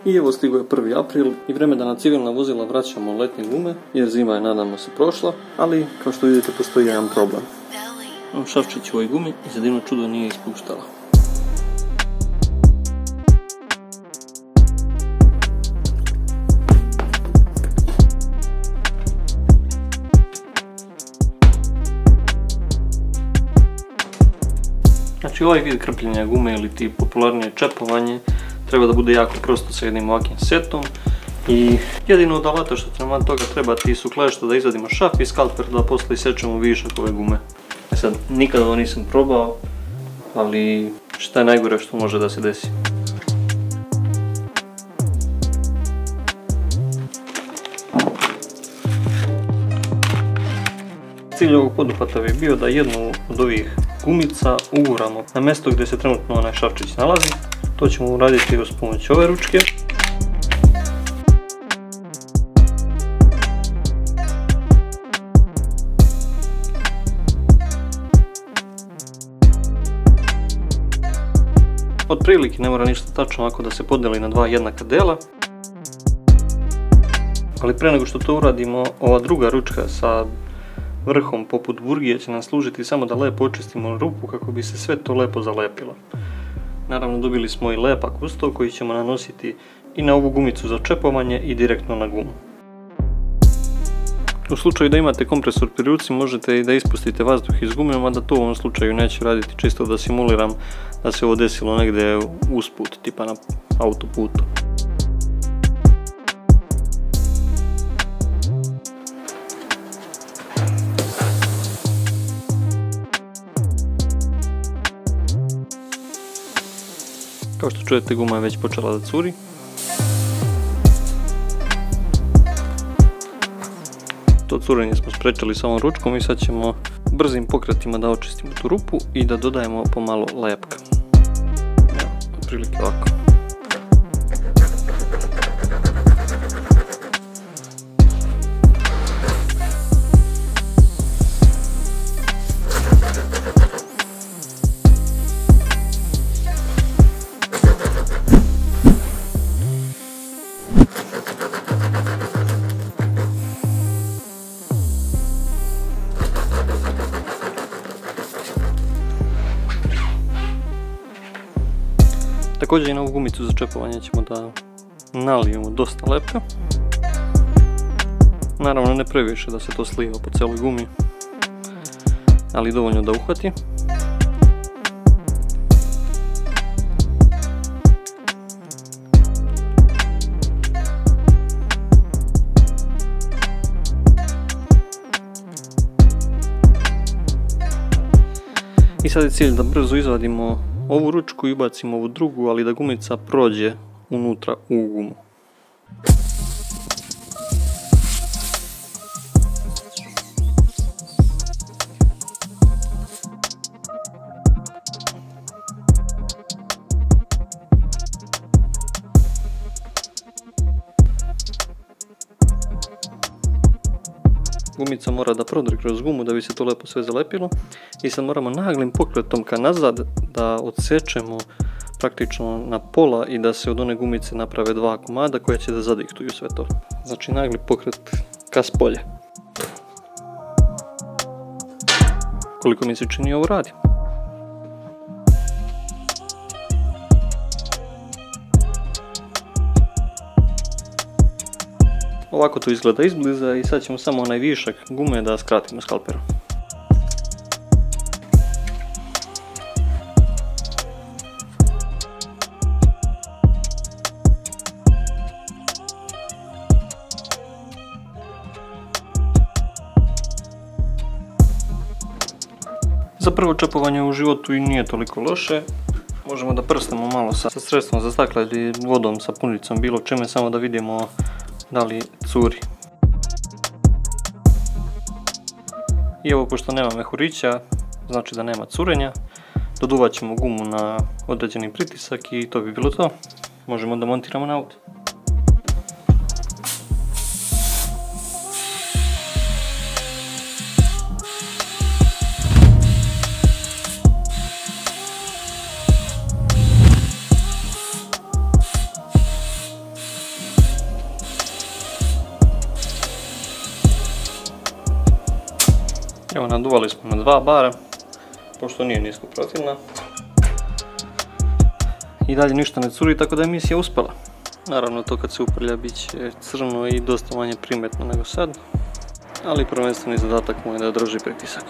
I evo stigo je 1. april i vreme da na civilna vozila vraćamo letnje gume, jer zima je nadamo se prošla, ali kao što vidite postoji jedan problem. Šavčić u ovoj gumi i za divno čudo nije ispuštala. Znači ovaj vid krpljenja gume ili ti popularnije čepovanje treba da bude jako prosto sa jednim ovakvim setom i jedino od alata što nam od toga treba ti su klešta da izvadimo šaf i skalper da posle isečemo višak ove gume. Sad nikada ovo nisam probao, ali šta je najgore što može da se desi. Cilj ovog poduhvata bi bio da jednu od ovih gumica uguramo na mjesto gdje se trenutno onaj šavčić nalazi. To ćemo uraditi uz pomoć ove ručke. Otprilike ne mora ništa tačno ovako da se podeli na dva jednaka dela. Ali pre nego što to uradimo, ova druga ručka sa vrhom poput burgije će nam služiti samo da lepo očistimo rupu kako bi se sve to lepo zalepilo. Naravno dobili smo i lepak uz to koji ćemo nanositi i na ovu gumicu za čepovanje i direktno na gumu. U slučaju da imate kompresor pri ruci možete i da ispustite vazduh iz gume, mada to u ovom slučaju neću raditi, čisto da simuliram da se ovo desilo negdje usput, tipa na autoputu. Kao što čujete, guma je već počela da curi. To curenje smo sprečili sa ovom ručkom i sad ćemo brzim pokretima da očistimo tu rupu i da dodajemo pomalo lepka. Evo, otprilike ovako. Također i na ovu gumicu za čepovanje ćemo da nalijemo dosta lepka. Naravno ne previše da se to sliva po celoj gumi, ali dovoljno da uhvati. I sad je cilj da brzo izvadimo ovu ručku i ubacimo ovu drugu, ali da gumica prođe unutra u gumu. Gumica mora da prodre kroz gumu da bi se to lepo sve zalepilo i sad moramo naglim pokretom ka nazad da odsečemo praktično na pola i da se od one gumice naprave dva komada koja će da zadiktuju sve to. Znači nagli pokret ka spolje. Koliko mi se čini ovo radi. Ovako to izgleda izbliza i sad ćemo samo onaj višak gume da skratimo skalperom. Za prvo čepovanje u životu i nije toliko loše. Možemo da prstamo malo sa sredstvom za stakla ili vodom, sapunicom, bilo čime, samo da vidimo da li curi. I evo, pošto nema mehurića, znači da nema curenja, doduvat ćemo gumu na određeni pritisak i to bi bilo to. Možemo da montiramo na auto. Evo, naduvali smo na 2 bara, pošto nije nisko profilna. I dalje ništa ne curi, tako da je emisija uspjela. Naravno, to kad se uprlja bit će crno i dosta manje primetno nego sad. Ali prvenstveni zadatak mu je da drži pritisak.